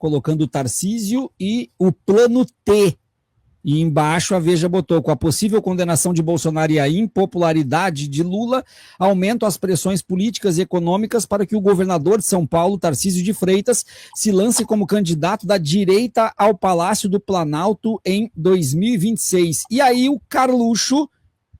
colocando o Tarcísio e o plano T. E embaixo a Veja botou: com a possível condenação de Bolsonaro e a impopularidade de Lula, aumentam as pressões políticas e econômicas para que o governador de São Paulo, Tarcísio de Freitas, se lance como candidato da direita ao Palácio do Planalto em 2026. E aí o Carluxo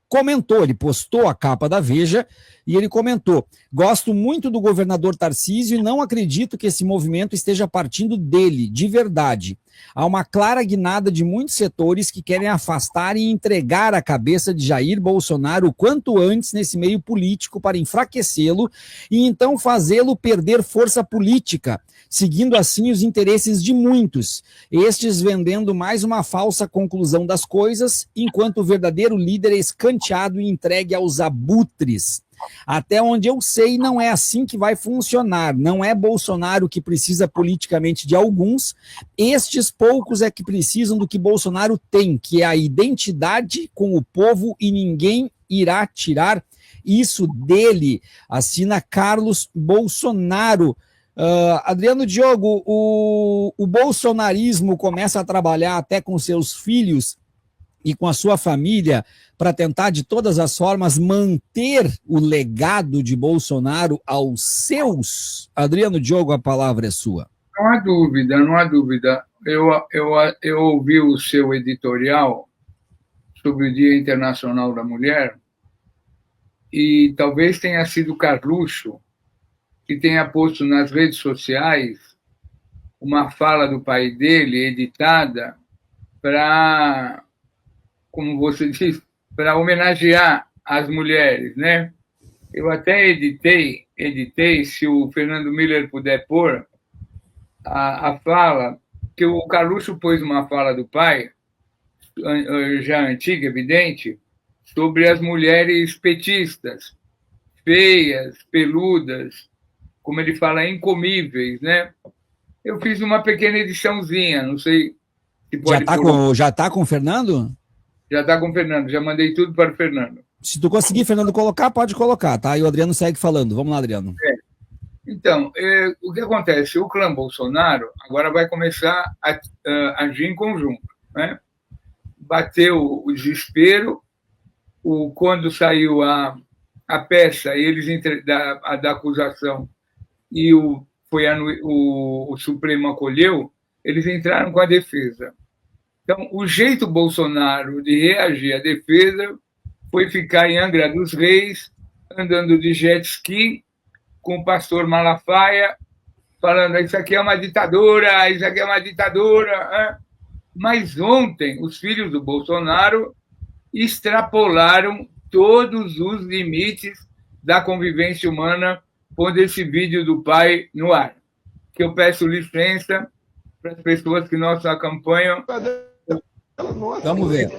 comentou, ele postou a capa da Veja e ele comentou: gosto muito do governador Tarcísio e não acredito que esse movimento esteja partindo dele, de verdade. Há uma clara guinada de muitos setores que querem afastar e entregar a cabeça de Jair Bolsonaro o quanto antes nesse meio político para enfraquecê-lo e então fazê-lo perder força política, seguindo assim os interesses de muitos, estes vendendo mais uma falsa conclusão das coisas, enquanto o verdadeiro líder é escanteado e entregue aos abutres. Até onde eu sei, não é assim que vai funcionar. Não é Bolsonaro que precisa politicamente de alguns, estes poucos é que precisam do que Bolsonaro tem, que é a identidade com o povo, e ninguém irá tirar isso dele. Assina Carlos Bolsonaro. Adriano Diogo, o bolsonarismo começa a trabalhar até com seus filhos e com a sua família para tentar de todas as formas manter o legado de Bolsonaro aos seus. Adriano Diogo, a palavra é sua. Não há dúvida, não há dúvida. Eu ouvi o seu editorial sobre o Dia Internacional da Mulher e talvez tenha sido Carluxo que tenha posto nas redes sociais uma fala do pai dele, editada, para, como você disse, para homenagear as mulheres, né? Eu até editei, se o Fernando Miller puder pôr, a fala, que o Carluxo pôs uma fala do pai, já antiga, evidente, sobre as mulheres petistas, feias, peludas, como ele fala, incomíveis, né? Eu fiz uma pequena ediçãozinha, não sei se pode... Já está com o Fernando? Já está com o Fernando, já mandei tudo para o Fernando. Se tu conseguir, Fernando, colocar, pode colocar, tá? E o Adriano segue falando. Vamos lá, Adriano. Então, o que acontece? O clã Bolsonaro agora vai começar a agir em conjunto, né? Bateu o desespero, quando saiu a peça eles da acusação e o Supremo acolheu, eles entraram com a defesa. Então, o jeito Bolsonaro de reagir à defesa foi ficar em Angra dos Reis, andando de jet ski, com o pastor Malafaia, falando: isso aqui é uma ditadura, isso aqui é uma ditadura. Né? Mas ontem, os filhos do Bolsonaro extrapolaram todos os limites da convivência humana, pondo esse vídeo do pai no ar. Que eu peço licença para as pessoas que nos acompanham. Vamos ver.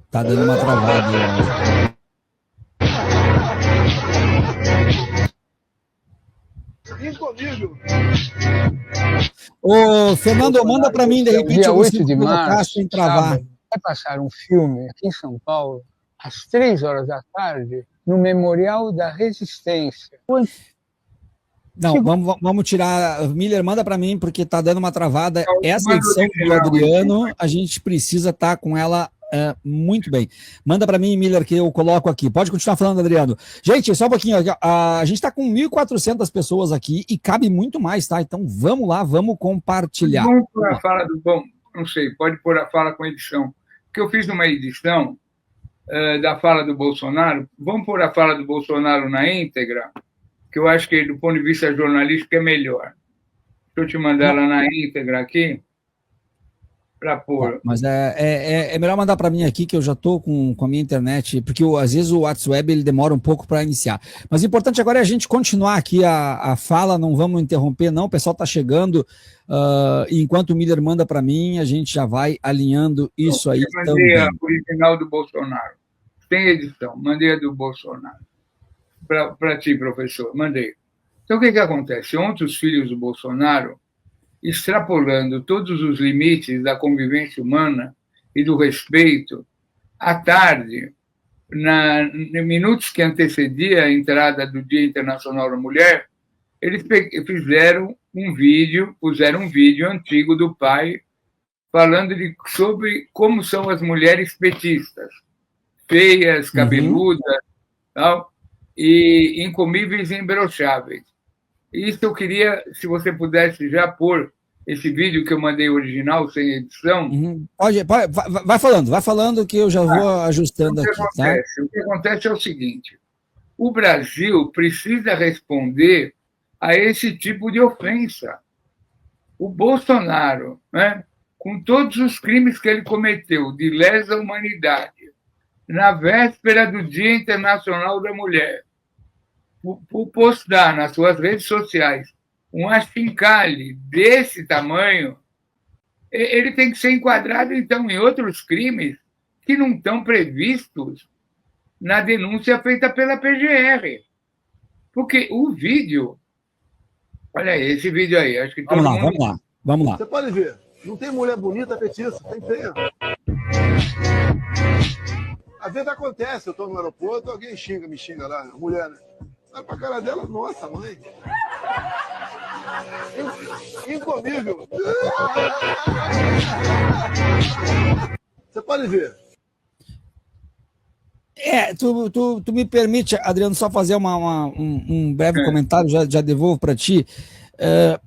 Tá dando uma travada. Ô, Fernando, manda para mim, de repente, dia 8 de março, sem travar. Sábado, vai passar um filme aqui em São Paulo, às 3 horas da tarde, no Memorial da Resistência. Não, vamos tirar. Miller, manda para mim, porque tá dando uma travada. Essa edição do Adriano, a gente precisa estar com ela muito bem. Manda para mim, Miller, que eu coloco aqui. Pode continuar falando, Adriano. Gente, só um pouquinho. A gente está com 1.400 pessoas aqui e cabe muito mais, tá? Então vamos lá, vamos compartilhar. Vamos pôr a fala do... Bom, não sei, pode pôr a fala com edição. Porque eu fiz uma edição da fala do Bolsonaro. Vamos pôr a fala do Bolsonaro na íntegra, que eu acho que, do ponto de vista jornalístico, é melhor. Deixa eu te mandar ela na íntegra aqui, para pôr. Mas é melhor mandar para mim aqui, que eu já estou com a minha internet, porque às vezes o WhatsApp ele demora um pouco para iniciar. Mas o importante agora é a gente continuar aqui a fala, não vamos interromper, não. O pessoal está chegando. Enquanto o Miller manda para mim, a gente já vai alinhando isso aí também. Mandei a original do Bolsonaro. Tem edição, mandei a do Bolsonaro. Para ti, professor, mandei. Então, o que acontece? Ontem, os filhos do Bolsonaro, extrapolando todos os limites da convivência humana e do respeito, à tarde, em minutos que antecedia a entrada do Dia Internacional da Mulher, Eles fizeram puseram um vídeo antigo do pai falando sobre como são as mulheres petistas, feias, cabeludas, tal, e incomíveis e imbrocháveis. Isso eu queria, se você pudesse já pôr esse vídeo que eu mandei original, sem edição. Pode, vai falando que eu já vou ajustando aqui. O que acontece é o seguinte: o Brasil precisa responder a esse tipo de ofensa. O Bolsonaro, né, com todos os crimes que ele cometeu de lesa humanidade, na véspera do Dia Internacional da Mulher, por postar nas suas redes sociais um achincalhe desse tamanho, ele tem que ser enquadrado, então, em outros crimes que não estão previstos na denúncia feita pela PGR. Porque o vídeo... Olha aí, esse vídeo aí. Acho que todo mundo... Vamos lá. Você pode ver. Não tem mulher bonita petista, tem feia. Às vezes acontece, eu estou no aeroporto, alguém me xinga lá, a mulher, né? Olha pra cara dela, nossa, mãe. Incomível. Você pode ver. Tu me permite, Adriano, só fazer um breve comentário, já devolvo para ti.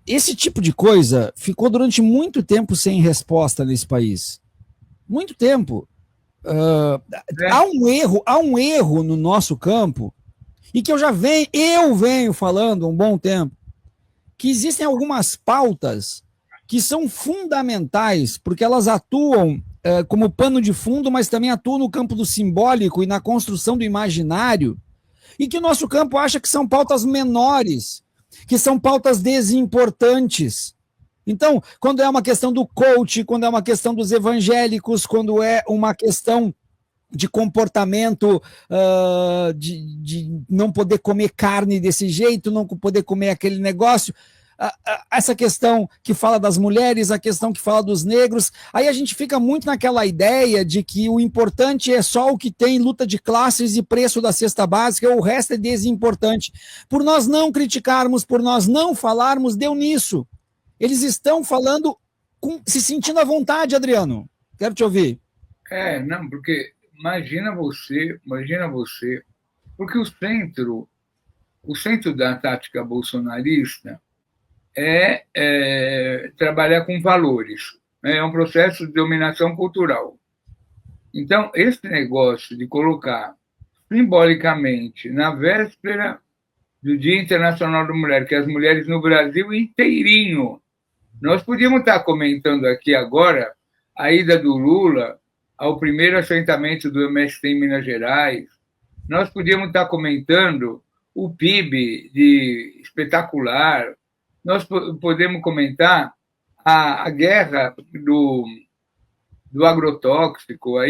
Esse tipo de coisa ficou durante muito tempo sem resposta nesse país. Muito tempo. Há um erro no nosso campo, e que eu venho falando há um bom tempo, que existem algumas pautas que são fundamentais, porque elas atuam como pano de fundo, mas também atuam no campo do simbólico e na construção do imaginário, e que o nosso campo acha que são pautas menores, que são pautas desimportantes. Então, quando é uma questão do coach, quando é uma questão dos evangélicos, quando é uma questão de comportamento, de não poder comer carne desse jeito, não poder comer aquele negócio, essa questão que fala das mulheres, a questão que fala dos negros, aí a gente fica muito naquela ideia de que o importante é só o que tem luta de classes e preço da cesta básica, o resto é desimportante. Por nós não criticarmos, por nós não falarmos, deu nisso. Eles estão falando, se sentindo à vontade, Adriano. Quero te ouvir. Não, porque imagina você, porque o centro da tática bolsonarista é trabalhar com valores, né? É um processo de dominação cultural. Então, esse negócio de colocar simbolicamente, na véspera do Dia Internacional da Mulher, que as mulheres no Brasil inteirinho, nós podíamos estar comentando aqui agora a ida do Lula ao primeiro assentamento do MST em Minas Gerais, nós podíamos estar comentando o PIB de espetacular, nós podemos comentar a guerra do agrotóxico,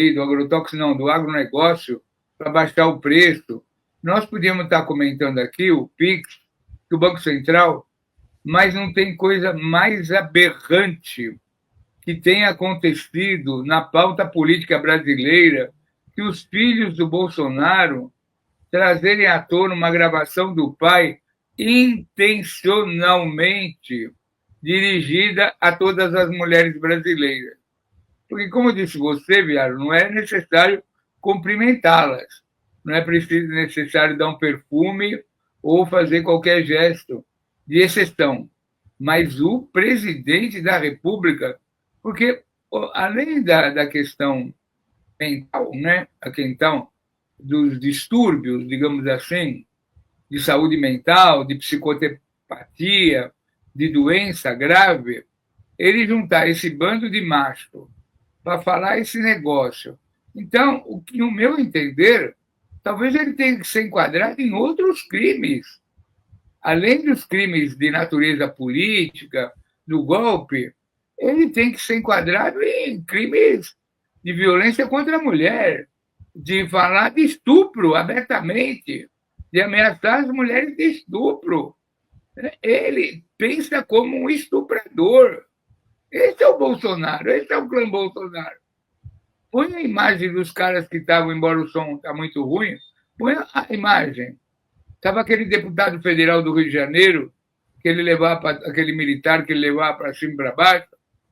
do agronegócio, para baixar o preço. Nós podíamos estar comentando aqui o PIX, do Banco Central, mas não tem coisa mais aberrante que tenha acontecido na pauta política brasileira que os filhos do Bolsonaro trazerem à tona uma gravação do pai intencionalmente dirigida a todas as mulheres brasileiras. Porque, como disse você, Viário, não é necessário cumprimentá-las, não é necessário dar um perfume ou fazer qualquer gesto de exceção. Mas o presidente da República, porque além da questão mental, né, a questão dos distúrbios, digamos assim, de saúde mental, de psicopatia, de doença grave, ele juntar esse bando de macho para falar esse negócio. Então, o que, no meu entender, talvez ele tenha que ser enquadrado em outros crimes. Além dos crimes de natureza política, do golpe, ele tem que ser enquadrado em crimes de violência contra a mulher, de falar de estupro abertamente, de ameaçar as mulheres de estupro. Ele pensa como um estuprador. Esse é o Bolsonaro, esse é o clã Bolsonaro. Põe a imagem dos caras que estavam, embora o som está muito ruim, põe a imagem. Estava aquele deputado federal do Rio de Janeiro que ele levava, aquele militar que ele levava para cima e para baixo,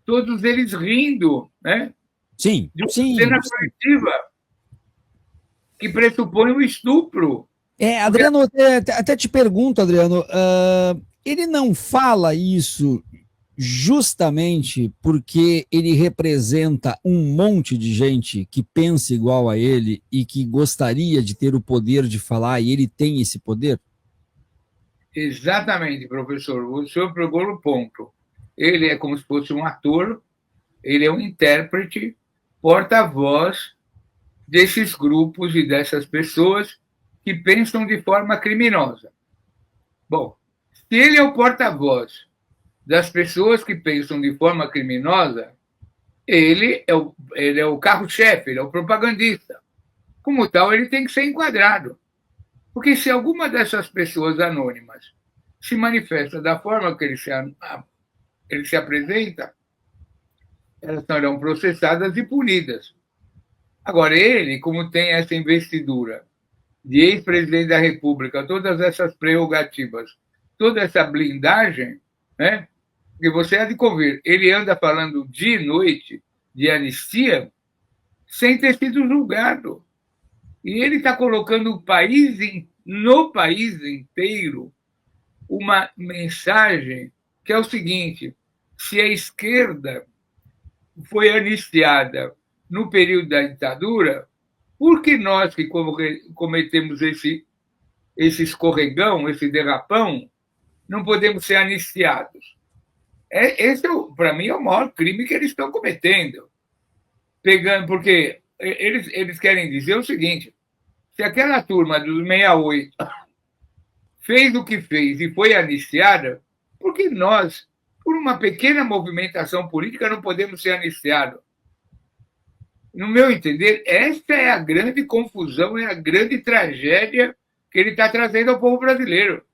todos eles rindo, né? Sim, De uma sim. cena coletiva que pressupõe o estupro. Adriano, até te pergunto, Adriano, ele não fala isso justamente porque ele representa um monte de gente que pensa igual a ele e que gostaria de ter o poder de falar, e ele tem esse poder? Exatamente, professor. O senhor pegou no ponto. Ele é como se fosse um ator, ele é um intérprete, porta-voz desses grupos e dessas pessoas que pensam de forma criminosa. Bom, se ele é o porta-voz das pessoas que pensam de forma criminosa, ele é o carro-chefe, ele é o propagandista. Como tal, ele tem que ser enquadrado. Porque se alguma dessas pessoas anônimas se manifesta da forma que ele se apresenta, elas serão processadas e punidas. Agora, ele, como tem essa investidura de ex-presidente da República, todas essas prerrogativas, toda essa blindagem, né? Porque você há de convir, ele anda falando dia e noite de anistia sem ter sido julgado. E ele está colocando no país inteiro uma mensagem que é o seguinte: se a esquerda foi anistiada no período da ditadura, por que nós que cometemos esse escorregão, esse derrapão, não podemos ser anistiados? Esse, para mim, é o maior crime que eles estão cometendo. Porque eles querem dizer o seguinte: se aquela turma dos 68 fez o que fez e foi anistiada, por que nós, por uma pequena movimentação política, não podemos ser anistiados? No meu entender, esta é a grande confusão, é a grande tragédia que ele está trazendo ao povo brasileiro.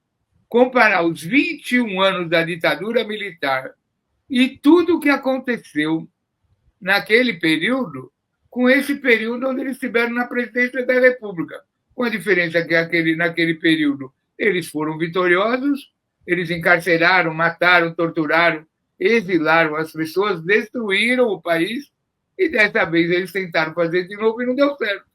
Comparar os 21 anos da ditadura militar e tudo o que aconteceu naquele período com esse período onde eles estiveram na presidência da República. Com a diferença que naquele período eles foram vitoriosos, eles encarceraram, mataram, torturaram, exilaram as pessoas, destruíram o país, e dessa vez eles tentaram fazer de novo e não deu certo.